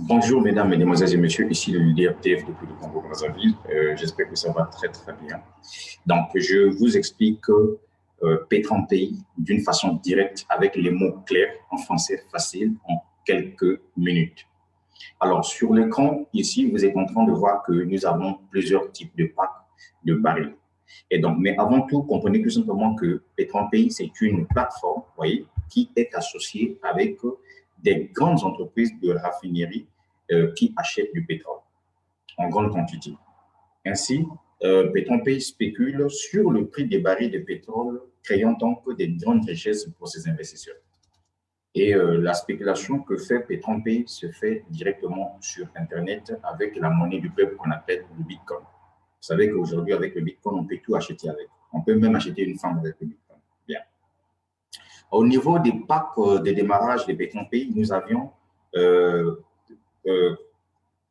Bonjour mesdames, mesdemoiselles et messieurs, ici le leader TF depuis le Congo-Brazzaville. J'espère que ça va très très bien. Donc je vous explique Pétran Pays d'une façon directe avec les mots clairs en français facile en quelques minutes. Alors sur l'écran ici, vous êtes en train de voir que nous avons plusieurs types de packs de barils. Et donc, mais avant tout, comprenez tout simplement que Pétran Pays, c'est une plateforme, voyez, qui est associée avec des grandes entreprises de raffinerie qui achètent du pétrole en grande quantité. Ainsi, Petronpay spécule sur le prix des barils de pétrole, créant donc des grandes richesses pour ses investisseurs. Et la spéculation que fait Petronpay se fait directement sur Internet avec la monnaie du peuple qu'on appelle le Bitcoin. Vous savez qu'aujourd'hui, avec le Bitcoin, on peut tout acheter avec. On peut même acheter une femme avec le Bitcoin. Bien. Au niveau des packs de démarrage des Petronpay, nous avions euh,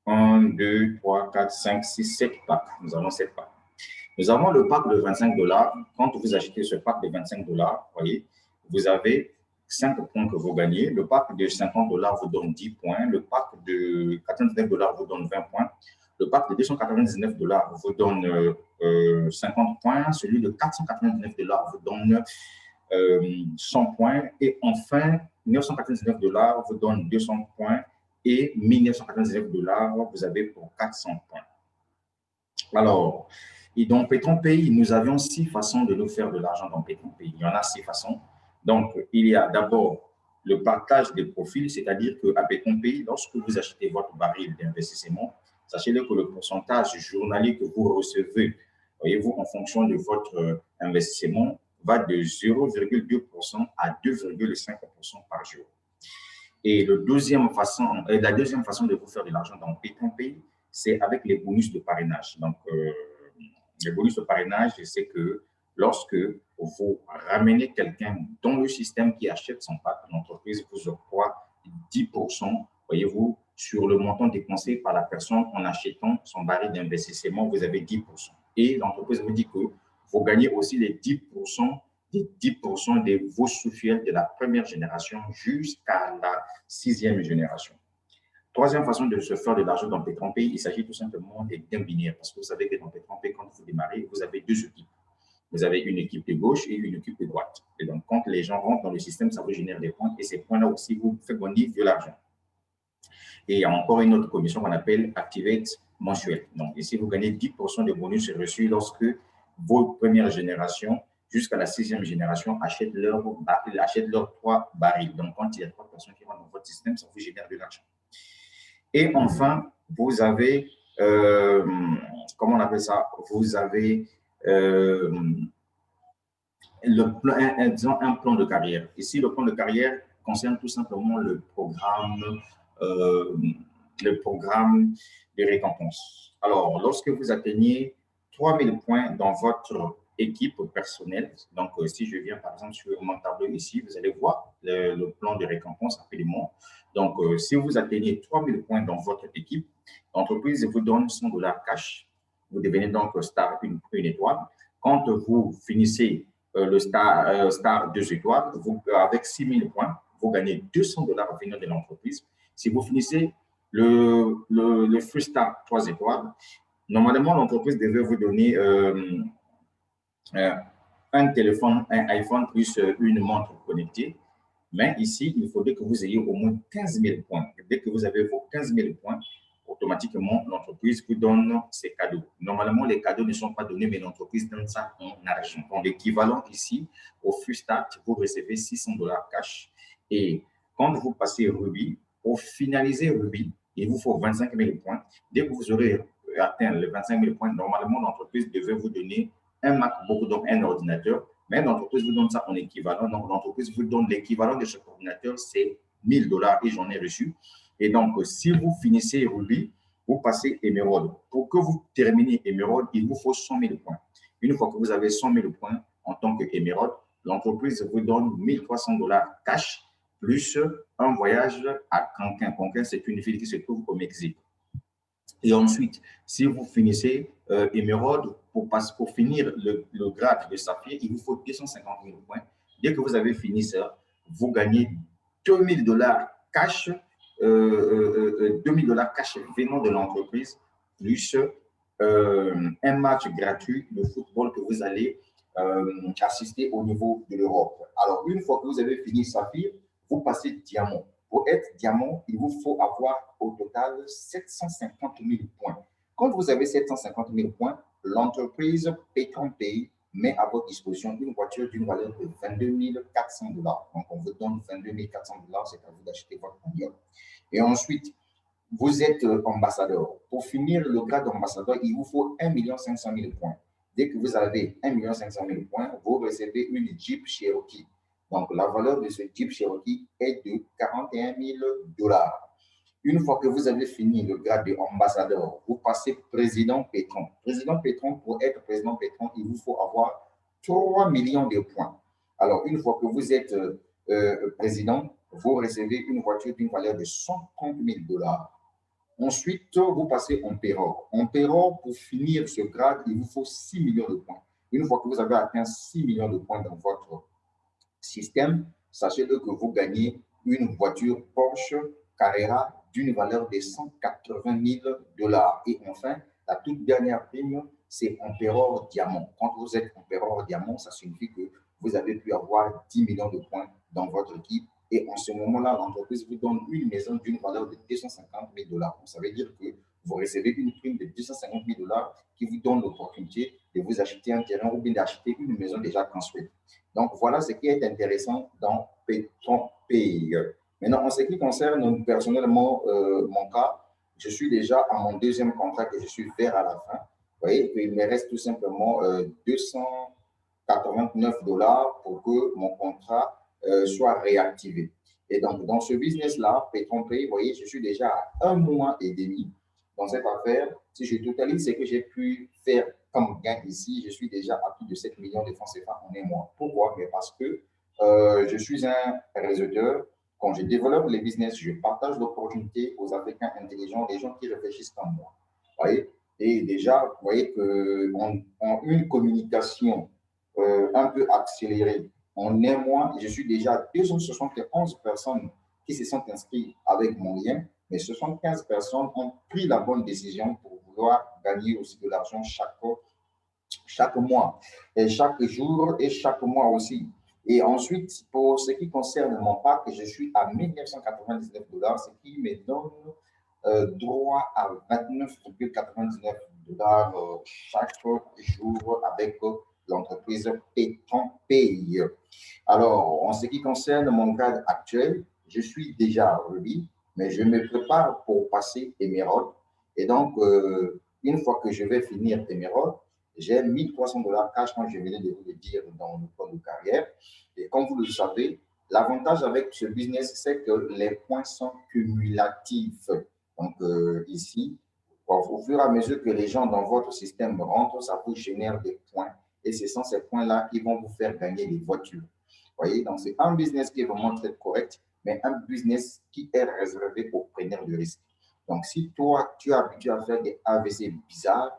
1, 2, 3, 4, 5, 6, 7 packs. Nous avons 7 packs. Nous avons le pack de 25 dollars. Quand vous achetez ce pack de 25 dollars, voyez, vous avez 5 points que vous gagnez. Le pack de 50 dollars vous donne 10 points. Le pack de 99 dollars vous donne 20 points. Le pack de 299 dollars vous donne 50 points. Celui de 499 dollars vous donne 100 points. Et enfin, 999 dollars vous donne 200 points. Et 1999 dollars, vous avez pour 400 points. Alors, et dans Pétron Pays, nous avions 6 façons de nous faire de l'argent dans Pétron Pays. Il y en a 6 façons. Donc, il y a d'abord le partage des profils, c'est-à-dire qu'à Pétron Pays, lorsque vous achetez votre baril d'investissement, sachez-le que le pourcentage journalier que vous recevez, voyez-vous, en fonction de votre investissement, va de 0,2% à 2,5% par jour. Et la deuxième façon de vous faire de l'argent dans Pétron Pays, c'est avec les bonus de parrainage. Donc, les bonus de parrainage, c'est que lorsque vous ramenez quelqu'un dans le système qui achète son pack, l'entreprise vous octroie 10%, voyez-vous, sur le montant dépensé par la personne en achetant son baril d'investissement, vous avez 10%. Et l'entreprise vous dit que vous gagnez aussi les 10% de vos sous-filiales de la première génération jusqu'à la 6e génération. Troisième façon de se faire de l'argent dans Pétron Pays, il s'agit tout simplement des gains binaires. Parce que vous savez que dans Pétron Pays, quand vous démarrez, vous avez deux équipes. Vous avez une équipe de gauche et une équipe de droite. Et donc, quand les gens rentrent dans le système, ça vous génère des points. Et ces points-là aussi vous font gagner de l'argent. Et il y a encore une autre commission qu'on appelle Activate mensuel. Donc, ici, vous gagnez 10% de bonus reçus lorsque vos premières générations jusqu'à la 6e génération achètent leurs 3 barils. Donc, quand il y a 3 personnes qui rentrent dans votre système, ça vous génère de l'argent. Et enfin, vous avez, comment on appelle ça? Vous avez un plan de carrière. Ici, le plan de carrière concerne tout simplement euh, le programme de récompense. Alors, lorsque vous atteignez 3000 points dans votre équipe personnelle, donc si je viens par exemple sur mon tableau ici, vous allez voir le plan de récompense rapidement. Donc, si vous atteignez 3000 points dans votre équipe, l'entreprise vous donne 100 dollars cash. Vous devenez donc star une étoile. Quand vous finissez le star 2 étoiles, avec 6000 points, vous gagnez 200 dollars venant de l'entreprise. Si vous finissez le Free Star 3 étoiles, normalement, l'entreprise devait vous donner un téléphone, un iPhone plus une montre connectée. Mais ici, il faudrait que vous ayez au moins 15 000 points. Et dès que vous avez vos 15 000 points, automatiquement, l'entreprise vous donne ses cadeaux. Normalement, les cadeaux ne sont pas donnés, mais l'entreprise donne ça en argent. Donc, l'équivalent ici, au Free Start, vous recevez 600 dollars cash. Et quand vous passez Ruby, pour finaliser Ruby, il vous faut 25 000 points. Dès que vous aurez atteint les 25 000 points, normalement, l'entreprise devait vous donner un MacBook, donc un ordinateur, mais l'entreprise vous donne ça en équivalent. Donc, l'entreprise vous donne l'équivalent de cet ordinateur, c'est 1000 dollars et j'en ai reçu. Et donc, si vous finissez Ruby, vous passez Emerald. Pour que vous terminez Emerald, il vous faut 100 000 points. Une fois que vous avez 100 000 points en tant qu'Emerald, l'entreprise vous donne 1300 dollars cash plus un voyage à Cancun. Cancun, c'est une ville qui se trouve au Mexique. Et ensuite, si vous finissez Emerald, pour finir le grade de saphir, il vous faut 250 000 points. Dès que vous avez fini ça, vous gagnez 2000 dollars cash $2000 cash venant de l'entreprise, plus un match gratuit de football que vous allez assister au niveau de l'Europe. Alors, une fois que vous avez fini Saphir, vous passez Diamant. Pour être Diamant, il vous faut avoir au total 750 000 points. Quand vous avez 750 000 points, l'entreprise Petron-Pays met à votre disposition une voiture d'une valeur de $22 400. Donc, on vous donne $22 400, c'est à vous d'acheter votre bagnole. Et ensuite, vous êtes ambassadeur. Pour finir le grade d'ambassadeur, il vous faut 1 500 000 points. Dès que vous avez 1 500 000 points, vous recevez une Jeep Cherokee. Donc, la valeur de ce Jeep Cherokee est de $41 000. Une fois que vous avez fini le grade d'ambassadeur, vous passez président Petron. Président Petron, pour être président Petron, il vous faut avoir 3 millions de points. Alors, une fois que vous êtes président, vous recevez une voiture d'une valeur de $130 000. Ensuite, vous passez empereur. Empereur, pour finir ce grade, il vous faut 6 millions de points. Une fois que vous avez atteint 6 millions de points dans votre système, sachez-le que vous gagnez une voiture Porsche Carrera d'une valeur de $180 000. Et enfin, la toute dernière prime, c'est empereur diamant. Quand vous êtes empereur diamant, ça signifie que vous avez pu avoir 10 millions de points dans votre équipe. Et en ce moment-là, l'entreprise vous donne une maison d'une valeur de $250 000. Donc, ça veut dire que vous recevez une prime de $250 000 qui vous donne l'opportunité de vous acheter un terrain ou bien d'acheter une maison déjà construite. Donc, voilà ce qui est intéressant dans Petron Pays. Maintenant, en ce qui concerne personnellement mon cas, je suis déjà à mon deuxième contrat que je suis vers à la fin. Vous voyez, il me reste tout simplement $289 pour que mon contrat soit réactivé. Et donc, dans ce business-là, Petron Pay, vous voyez, je suis déjà à 1 mois et demi dans cette affaire. Si je totalise ce que j'ai pu faire comme gain ici, je suis déjà à plus de 7 millions de francs CFA en un mois. Pourquoi? Mais parce que je suis un réseauteur. Quand je développe les business, je partage l'opportunité aux Africains intelligents, les gens qui réfléchissent comme moi. Vous voyez? Et déjà, vous voyez qu'en une communication un peu accélérée, en un mois, je suis déjà à 271 personnes qui se sont inscrites avec mon lien, mais 75 personnes ont pris la bonne décision pour vouloir gagner aussi de l'argent chaque mois, et chaque jour et chaque mois aussi. Et ensuite, pour ce qui concerne mon pack, je suis à $1999, ce qui me donne droit à $29,99 chaque jour avec l'entreprise Petron Pay. Alors, en ce qui concerne mon cadre actuel, je suis déjà Ruby, mais je me prépare pour passer Emerald. Et donc, une fois que je vais finir Emerald, j'ai $1 300 cash, comme je venais de vous le dire dans le plan de carrière. Et comme vous le savez, l'avantage avec ce business, c'est que les points sont cumulatifs. Donc, ici, au fur et à mesure que les gens dans votre système rentrent, ça vous génère des points. Et ce sont ces points-là qui vont vous faire gagner des voitures. Vous voyez, donc c'est un business qui est vraiment très correct, mais un business qui est réservé aux preneurs de risques. Donc, si toi, tu es habitué à faire des AVC bizarres,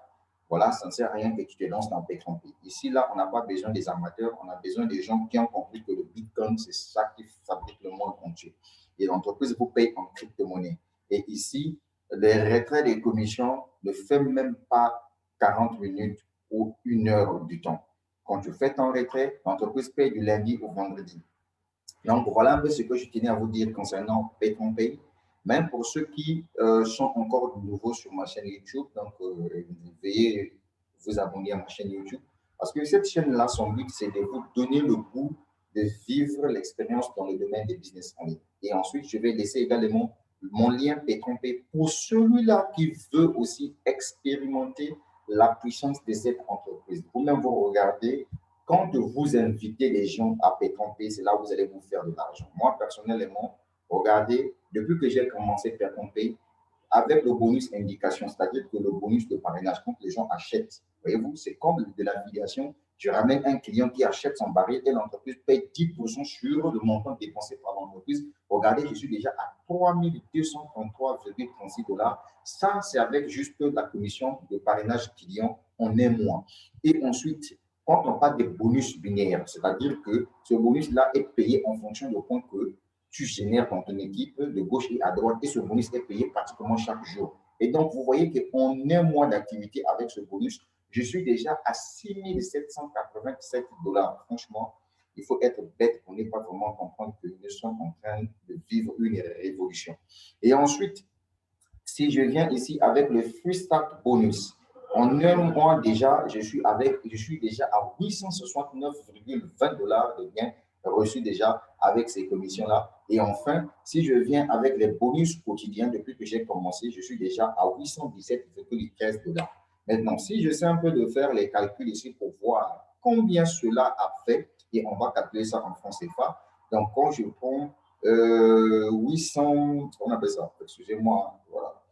voilà, ça ne sert à rien que tu te lances dans Petron Pay. Ici, là, on n'a pas besoin des amateurs, on a besoin des gens qui ont compris que le Bitcoin, c'est ça qui fabrique le monde entier. Et l'entreprise vous paye en crypto-monnaie. Et ici, les retraits des commissions ne font même pas 40 minutes ou 1 heure du temps. Quand tu fais ton retrait, l'entreprise paye du lundi au vendredi. Donc, voilà un peu ce que je tenais à vous dire concernant Petron Pay. Même pour ceux qui sont encore nouveaux sur ma chaîne YouTube, donc veuillez vous abonner à ma chaîne YouTube. Parce que cette chaîne-là, son but, c'est de vous donner le goût de vivre l'expérience dans le domaine des business en ligne. Et ensuite, je vais laisser également mon lien Petron Pay pour celui-là qui veut aussi expérimenter la puissance de cette entreprise. Vous-même, vous regardez, quand vous invitez les gens à Petron Pay, c'est là où vous allez vous faire de l'argent. Moi, personnellement, regardez, depuis que j'ai commencé Petron Pay, avec le bonus indication, c'est-à-dire que le bonus de parrainage, quand les gens achètent, voyez-vous, c'est comme de l'affiliation. Je ramène un client qui achète son baril et l'entreprise paye 10% sur le montant dépensé par l'entreprise. Regardez, je suis déjà à $3 233,36. Ça, c'est avec juste la commission de parrainage client en un mois. Et ensuite, quand on parle des bonus binaires, c'est-à-dire que ce bonus-là est payé en fonction du point que tu génères dans ton équipe de gauche et à droite et ce bonus est payé pratiquement chaque jour. Et donc, vous voyez qu'en un mois d'activité avec ce bonus, je suis déjà à 6 787 dollars. Franchement, il faut être bête pour ne pas vraiment comprendre que nous sommes en train de vivre une révolution. Et ensuite, si je viens ici avec le Free Start Bonus, en un mois déjà, je suis déjà à 869,20 dollars de gains reçus déjà avec ces commissions-là. Et enfin, si je viens avec les bonus quotidiens depuis que j'ai commencé, je suis déjà à 817,13 dollars. Maintenant, si je sais un peu de faire les calculs ici pour voir combien cela a fait, et on va calculer ça en francs CFA. Donc, quand je prends 800, on appelle ça, excusez-moi, voilà,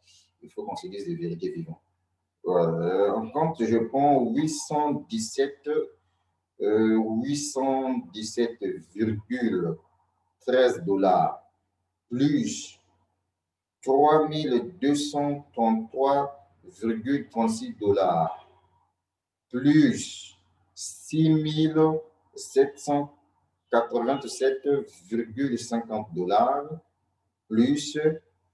il faut qu'on se dise des vérités vivantes. Quand je prends 817,13 dollars plus 3233,36 dollars plus 6787,50 dollars plus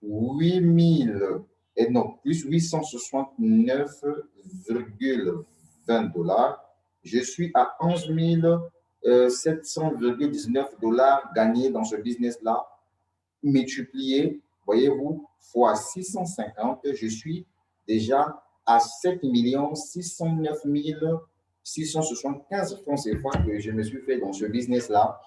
8000 et non, plus 869,20 dollars. Je suis à 11 700,19 dollars gagnés dans ce business-là, multiplié, voyez-vous, fois 650, je suis déjà à 7 609 675 francs CFA que je me suis fait dans ce business-là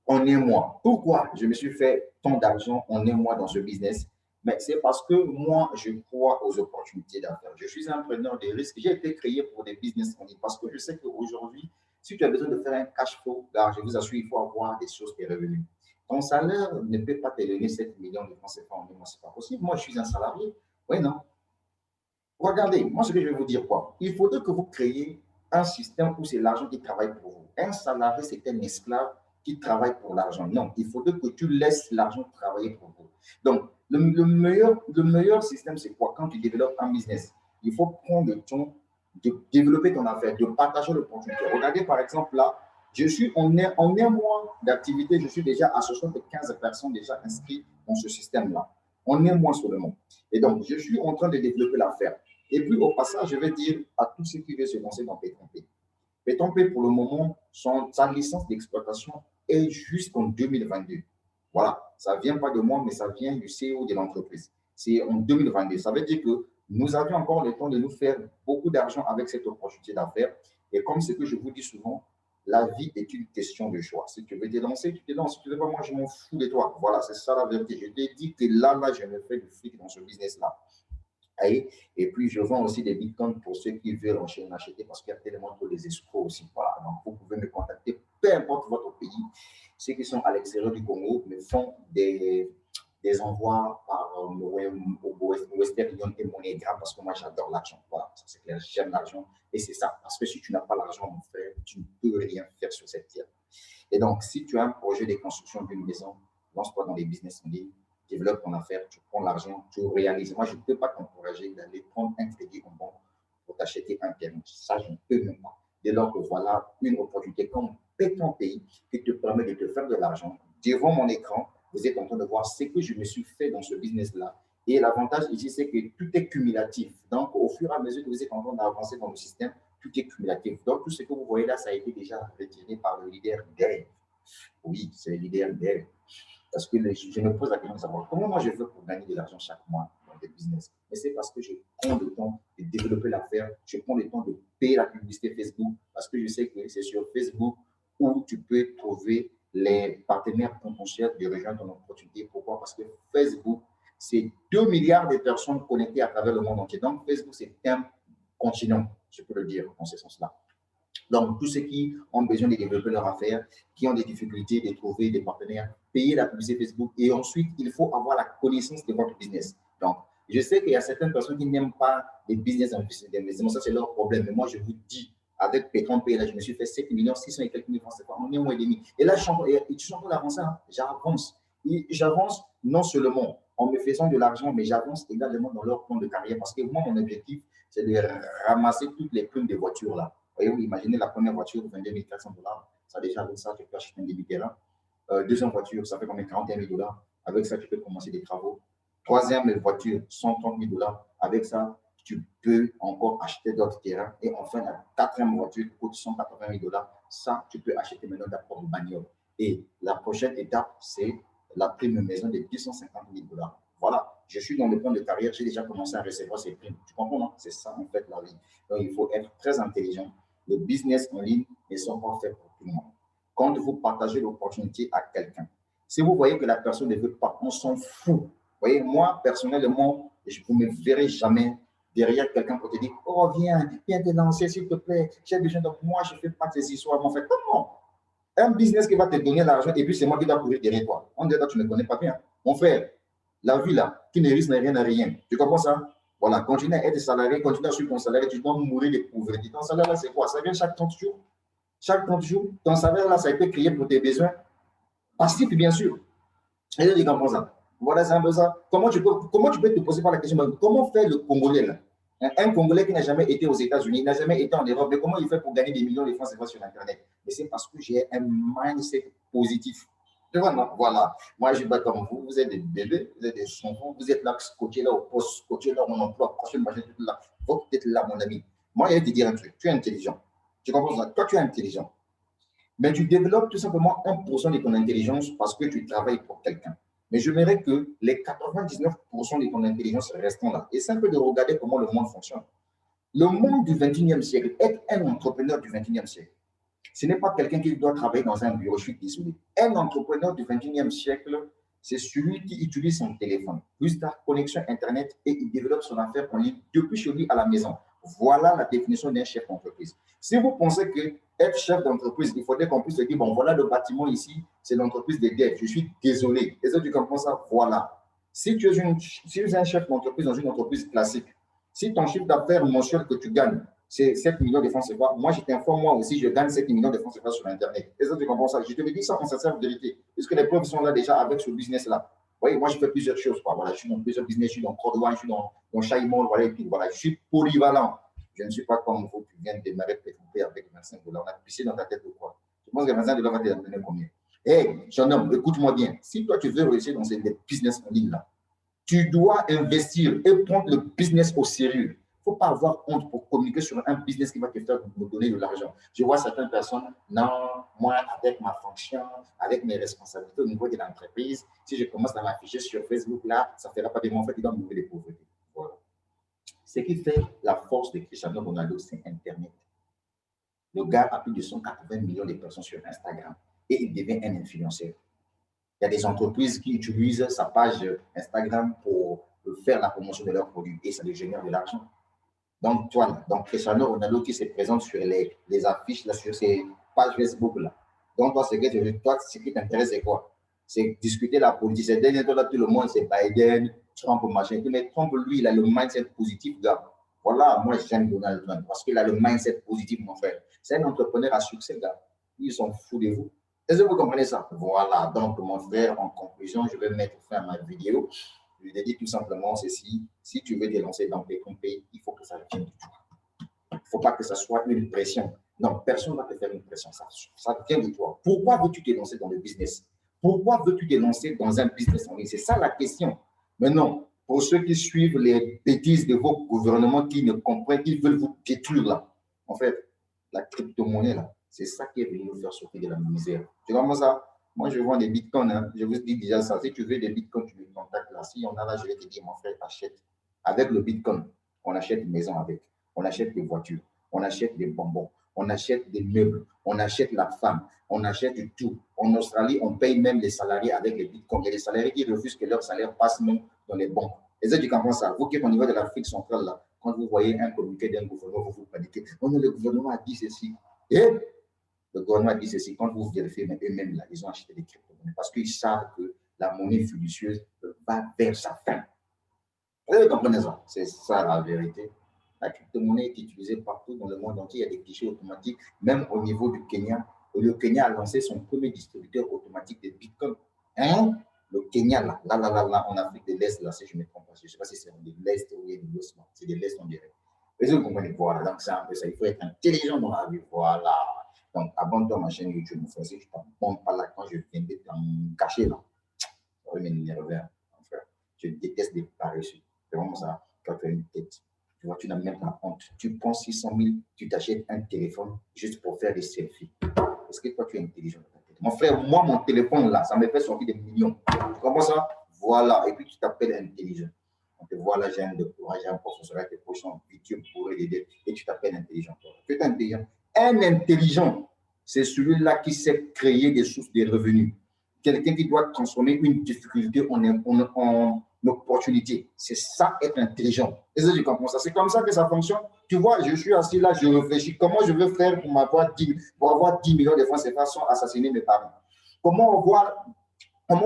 en un mois. Pourquoi je me suis fait tant d'argent en un mois dans ce business? Mais c'est parce que moi, je crois aux opportunités d'affaires. Je suis un preneur de risques. J'ai été créé pour des business en ligne parce que je sais qu'aujourd'hui, si tu as besoin de faire un cash flow, là, je vous assure, il faut avoir des sources de revenus. Ton salaire ne peut pas te donner 7 millions de francs CFA en un mois, ce n'est pas possible. Moi, je suis un salarié. Oui, non. Regardez, moi, ce que je vais vous dire, quoi. Il faudrait que vous créiez un système où c'est l'argent qui travaille pour vous. Un salarié, c'est un esclave qui travaille pour l'argent. Non, il faudrait que tu laisses l'argent travailler pour vous. Donc, le meilleur système, c'est quoi? Quand tu développes un business, il faut prendre le temps de développer ton affaire, de partager l'opportunité. Regardez, par exemple, là, je suis en un mois d'activité, je suis déjà à 75 personnes déjà inscrites dans ce système-là. En un mois seulement. Et donc, je suis en train de développer l'affaire. Et puis, au passage, je vais dire à tous ceux qui veulent se lancer dans P3P. P3P, pour le moment, sa licence d'exploitation est jusqu'en 2022. Voilà, ça ne vient pas de moi, mais ça vient du CEO de l'entreprise. C'est en 2022. Ça veut dire que nous avions encore le temps de nous faire beaucoup d'argent avec cette opportunité d'affaires. Et comme ce que je vous dis souvent, la vie est une question de choix. Si tu veux te lancer, tu te lances. Si tu ne veux pas, moi, je m'en fous de toi. Voilà, c'est ça la vérité. Je t'ai dit que là, je me fais du fric dans ce business-là. Et puis, je vends aussi des bitcoins pour ceux qui veulent en acheter parce qu'il y a tellement de les escrocs aussi. Voilà. Donc, vous pouvez me contacter, peu importe votre pays. Ceux qui sont à l'extérieur du Congo me font des envois par Western Union et MoneyGram parce que moi, j'adore l'argent. Voilà, ça c'est clair, j'aime l'argent. Et c'est ça. Parce que si tu n'as pas l'argent, mon frère, tu ne peux rien faire sur cette terre. Et donc, si tu as un projet de construction d'une maison, lance-toi dans les business en ligne, développe ton affaire, tu prends l'argent, tu réalises. Moi, je ne peux pas t'encourager d'aller prendre un crédit en banque pour t'acheter un terrain. Ça, je ne peux même pas. Dès lors que voilà une opportunité comme ton pays qui te permet de te faire de l'argent, devant mon écran, vous êtes en train de voir ce que je me suis fait dans ce business-là. Et l'avantage ici, c'est que tout est cumulatif. Donc, au fur et à mesure que vous êtes en train d'avancer dans le système, tout est cumulatif. Donc, tout ce que vous voyez là, ça a été déjà retiré par le leader Dave. Oui, c'est le leader Dave. Parce que je me pose la question de savoir comment moi je fais pour gagner de l'argent chaque mois dans des business. Mais c'est parce que je prends le temps de développer l'affaire, je prends le temps de payer la publicité Facebook, parce que je sais que c'est sur Facebook où tu peux trouver les partenaires potentiels de rejoindre ton opportunité. Pourquoi? Parce que Facebook, c'est 2 milliards de personnes connectées à travers le monde entier. Donc, Facebook, c'est un continent, je peux le dire en ce sens-là. Donc, tous ceux qui ont besoin de développer leur affaire, qui ont des difficultés de trouver des partenaires, payer la publicité Facebook et ensuite, il faut avoir la connaissance de votre business. Donc, je sais qu'il y a certaines personnes qui n'aiment pas les business d'investissement, ça c'est leur problème. Mais moi, je vous dis, avec P30P, là, je me suis fait 7 millions, 600 et quelques mille francs CFA en un mois et demi. Et là, je suis en train d'avancer, hein. J'avance. Et j'avance non seulement en me faisant de l'argent, mais j'avance également dans leur plan de carrière parce que moi, mon objectif, c'est de ramasser toutes les primes des voitures là. Voyez-vous, imaginez la première voiture, 22 400 dollars. Ça, déjà, avec ça, tu peux acheter un demi-terrain. Deuxième voiture, ça fait combien? 41 000 $. Avec ça, tu peux commencer des travaux. Troisième voiture, 130 000 $. Avec ça, tu peux encore acheter d'autres terrains. Et enfin, la quatrième voiture qui coûte 180 000 $. Ça, tu peux acheter maintenant ta propre bagnole. Et la prochaine étape, c'est la prime maison de 250 000 $. Voilà, je suis dans le plan de carrière, j'ai déjà commencé à recevoir ces primes. Tu comprends, non? C'est ça, en fait, la vie. Donc, il faut être très intelligent. Le business en ligne ne sont pas faits pour tout le monde. Quand vous partagez l'opportunité à quelqu'un, si vous voyez que la personne ne veut pas, on s'en fout. Vous voyez, moi, personnellement, je ne me verrai jamais derrière quelqu'un pour te dire, oh, viens te lancer, s'il te plaît, j'ai besoin de moi, je ne fais pas tes histoires. En fait, comment? Un business qui va te donner l'argent et puis c'est moi qui dois courir derrière toi. On dit, tu ne me connais pas bien. Mon frère, la vie là, qui ne risque rien à rien. Tu comprends ça? Voilà, continue à être salarié, continue à suivre ton salaire, tu dois mourir de pauvreté. Ton salaire là, c'est quoi? Ça vient chaque 30 jours. Chaque 30 jours, ton salaire là, ça a été créé pour tes besoins passifs, bien sûr. Et je dis, comprends ça. Voilà, c'est un peu ça. Comment tu peux te poser par la question, comment fait le Congolais là? Un Congolais qui n'a jamais été aux États-Unis, n'a jamais été en Europe, mais comment il fait pour gagner des millions de francs CFA sur Internet? Mais c'est parce que j'ai un mindset positif. Tu vois, non? Voilà. Moi, je ne suis pas comme vous. Vous êtes des bébés, vous êtes des enfants, vous êtes là, scotché là au poste, scotché là au emploi, prochaine machine, tout là. Vous êtes là, mon ami. Moi, je vais te dire un truc. Tu es intelligent. Tu comprends ça? Toi, tu es intelligent. Mais tu développes tout simplement 1% de ton intelligence parce que tu travailles pour quelqu'un. Mais je verrais que les 99% de ton intelligence restent là. Et c'est un peu de regarder comment le monde fonctionne. Le monde du 21e siècle, être un entrepreneur du 21e siècle, ce n'est pas quelqu'un qui doit travailler dans un bureau, je suis désolé. Un entrepreneur du 21e siècle, c'est celui qui utilise son téléphone, plus ta connexion Internet et il développe son affaire en ligne depuis chez lui à la maison. Voilà la définition d'un chef d'entreprise. Si vous pensez que être chef d'entreprise, il faudrait qu'on puisse se dire, bon, voilà le bâtiment ici, c'est l'entreprise des dettes. Je suis désolé. Est-ce que tu comprends ça? Voilà. Si tu es un chef d'entreprise dans une entreprise classique, si ton chiffre d'affaires mensuel que tu gagnes, c'est 7 millions de francs CFA. Moi, je t'informe, moi aussi, je gagne 7 millions de francs CFA sur Internet. Est-ce que tu comprends ça? Je te le dis ça en sincère vérité. Puisque les preuves sont là déjà avec ce business-là. Vous voyez, moi, je fais plusieurs choses. Voilà, je suis dans plusieurs business, je suis dans Cordouane, je suis dans Chaïmon, voilà, et puis voilà, je suis polyvalent. Je ne suis pas comme vous qui viennent démarrer peut-être avec 25 $. On a pissé dans ta tête ou quoi? Je pense que 25 $ va te donner combien? Hé, jeune homme, écoute-moi bien. Si toi, tu veux réussir dans ces business en ligne là, tu dois investir et prendre le business au sérieux. Il ne faut pas avoir honte pour communiquer sur un business qui va te faire me donner de l'argent. Je vois certaines personnes, non, moi, avec ma fonction, avec mes responsabilités au niveau de l'entreprise, si je commence à m'afficher sur Facebook, là, ça ne fera pas de moi, en fait, il va mourir de pauvreté. Voilà. Ce qui fait la force de Cristiano Ronaldo, c'est Internet. Le gars a plus de 180 millions de personnes sur Instagram et il devient un influenceur. Il y a des entreprises qui utilisent sa page Instagram pour faire la promotion de leurs produits et ça les génère de l'argent. Donc, toi, donc Cristiano Ronaldo qui se présente sur les affiches, là, sur ses pages Facebook. Là. Donc, toi, ce qui t'intéresse, c'est quoi? C'est discuter la politique. C'est dernier temps, là, tout le monde, c'est Biden, Trump, machin. Mais Trump, lui, il a le mindset positif, gars. Voilà, moi, j'aime Donald Trump parce qu'il a le mindset positif, mon frère. C'est un entrepreneur à succès, gars. Ils sont fous de vous. Est-ce que vous comprenez ça? Voilà, donc, mon frère, en conclusion, je vais mettre fin à ma vidéo. Je lui ai dit tout simplement ceci, si tu veux te lancer dans ton pays, il faut que ça vienne de toi. Il ne faut pas que ça soit une pression. Non, personne ne va te faire une pression, ça vient de toi. Pourquoi veux-tu te lancer dans le business? Pourquoi veux-tu te lancer dans un business en ligne? C'est ça la question. Mais non, pour ceux qui suivent les bêtises de vos gouvernements qui ne comprennent, qui veulent vous détruire là, en fait, la crypto-monnaie là, c'est ça qui est venu nous faire sortir de la misère. Tu comprends ça? Moi, je vends des bitcoins. Hein. Je vous dis déjà ça. Si tu veux des bitcoins, tu me contactes là. Si on a là, je vais te dire, mon frère, achète. Avec le bitcoin, on achète une maison avec. On achète des voitures. On achète des bonbons. On achète des meubles. On achète la femme. On achète tout. En Australie, on paye même les salariés avec les bitcoins. Il y a des salariés qui refusent que leur salaire passe même dans les banques. Et ça, tu comprends ça? Vous qui êtes au niveau de l'Afrique centrale, là, quand vous voyez un communiqué d'un gouvernement, vous vous paniquez. Oh non, le gouvernement a dit ceci. Et le gouvernement a dit ceci, quand vous vérifiez eux-mêmes, là, ils ont acheté des crypto-monnaies parce qu'ils savent que la monnaie fiducieuse va vers sa fin. Vous comprenez ça? C'est ça la vérité. La crypto-monnaie est utilisée partout dans le monde entier. Il y a des guichets automatiques, même au niveau du Kenya. Le Kenya a lancé son premier distributeur automatique de Bitcoin. Hein? Le Kenya, là, en Afrique de l'Est, là, si je ne me trompe pas, je ne sais pas si c'est de l'Est ou de l'Ouest, c'est de l'Est, on dirait. Et vous comprenez, voilà, donc c'est un peu ça. Il faut être intelligent dans la vie, voilà. Donc, abonne-toi à ma chaîne YouTube, mon frère. Si tu t'abonnes pas là, quand je viens de t'en cacher là, ça va m'énerver, mon frère. Je déteste les paresseux. C'est vraiment ça, quand tu as une tête. Tu vois, tu n'as même pas honte. Tu prends 600 000, tu t'achètes un téléphone juste pour faire des selfies. Est-ce que toi, tu es intelligent dans ta tête? Mon frère, moi, mon téléphone là, ça me fait sortir des millions. Tu comprends ça? Voilà. Et puis, tu t'appelles intelligent. On te voit là, j'ai un doctorat, j'ai un professeur, tes prochains YouTube pour aider. Et tu t'appelles intelligent. Tu es intelligent. Un intelligent, c'est celui-là qui sait créer des sources de revenus. Quelqu'un qui doit transformer une difficulté en opportunité. C'est ça, être intelligent. Et ça, je comprends ça. C'est comme ça que ça fonctionne. Tu vois, je suis assis là, je réfléchis. Comment je veux faire pour avoir 10 millions de francs CFA sans assassiner mes parents? Comment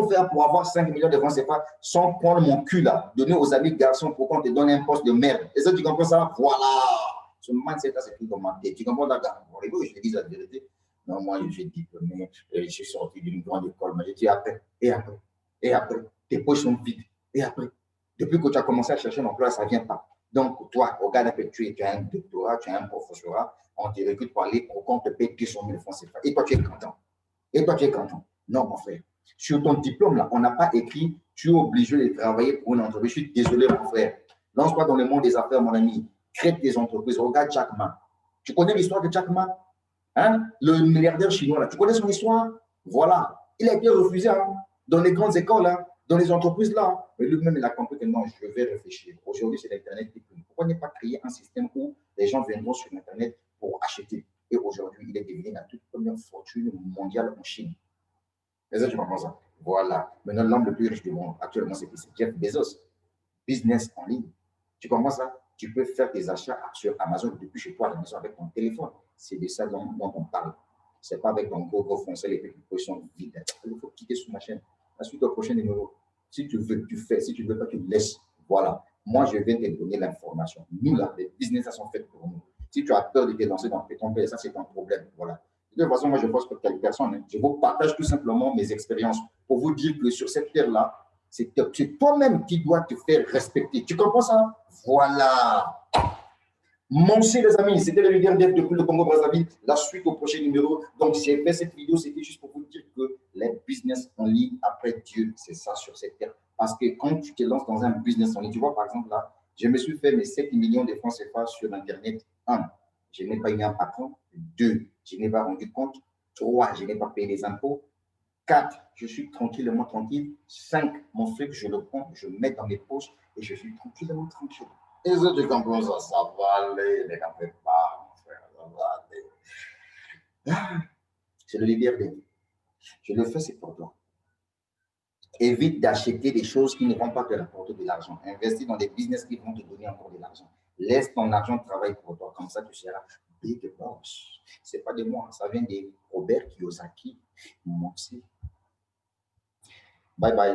faire pour avoir 5 millions de francs CFA sans prendre mon cul là, donner aux amis garçons pour qu'on te donne un poste de merde? Et ça, tu comprends ça? Voilà. Ce mindset là, c'est tout dans ma tête. Tu comprends ça? Je te dis la vérité. Non, moi, je suis diplômé, je suis sorti d'une grande école, mais je dis après, et après, tes poches sont vides, et après, depuis que tu as commencé à chercher un emploi, ça ne vient pas. Donc, toi, regarde que tu as un doctorat, tu as un professorat, on te recrute pour aller pour qu'on te paye 200 000 francs CFA. Et toi, tu es content. Et toi, tu es content. Non, mon frère. Sur ton diplôme, là, on n'a pas écrit, tu es obligé de travailler pour une entreprise. Je suis désolé, mon frère. Lance-toi dans le monde des affaires, mon ami. Crée des entreprises. Regarde Jack Ma. Tu connais l'histoire de Jack Ma? Hein? Le milliardaire chinois, là. Tu connais son histoire? Voilà. Il a été refusé hein, dans les grandes écoles, là, dans les entreprises, là. Mais lui-même, il a compris que non, je vais réfléchir. Aujourd'hui, c'est l'Internet. Pourquoi ne pas créer un système où les gens viendront sur Internet pour acheter? Et aujourd'hui, il est devenu la toute première fortune mondiale en Chine. Est-ce que tu comprends ça? Voilà. Maintenant, l'homme le plus riche du monde, actuellement, c'est Jeff Bezos. Business en ligne. Tu comprends ça? Tu peux faire des achats sur Amazon depuis chez toi à la maison avec ton téléphone. C'est de ça dont on parle. Ce n'est pas avec ton gros foncé, les petites positions vides. Il faut quitter sur ma chaîne. Ensuite, au prochain numéro. Si tu veux, tu fais. Si tu ne veux pas, tu laisses. Voilà. Moi, je viens te donner l'information. Nous, là, les business, ça sont faits pour nous. Si tu as peur de te lancer dans le pétrole, ça, c'est un problème. Voilà. De toute façon, moi, je pense que telle personne, hein, je vous partage tout simplement mes expériences pour vous dire que sur cette terre-là, c'est toi-même qui dois te faire respecter. Tu comprends ça? Voilà. Merci les amis, c'était le leader d'être depuis le Congo-Brazzaville. La suite au prochain numéro. Donc, j'ai fait cette vidéo, c'était juste pour vous dire que les business en ligne, après Dieu, c'est ça sur cette terre. Parce que quand tu te lances dans un business en ligne, tu vois, par exemple, là, je me suis fait mes 7 millions de francs CFA sur Internet. 1, je n'ai pas eu un patron. 2, je n'ai pas rendu compte. 3, je n'ai pas payé les impôts. 4, je suis tranquillement tranquille. 5, mon fric, je le prends, je le mets dans mes poches et je suis tranquillement tranquille. Et ça, tu comprends ça, ça va aller, les gars, faites pas, mon frère, ça va aller. C'est le leader de vie. Je le fais, c'est pour toi. Évite d'acheter des choses qui ne vont pas te rapporter de l'argent. Investis dans des business qui vont te donner encore de l'argent. Laisse ton argent travailler pour toi. Comme ça, tu seras big boss. Ce n'est pas de moi, ça vient de Robert Kiyosaki. Merci. Bye bye.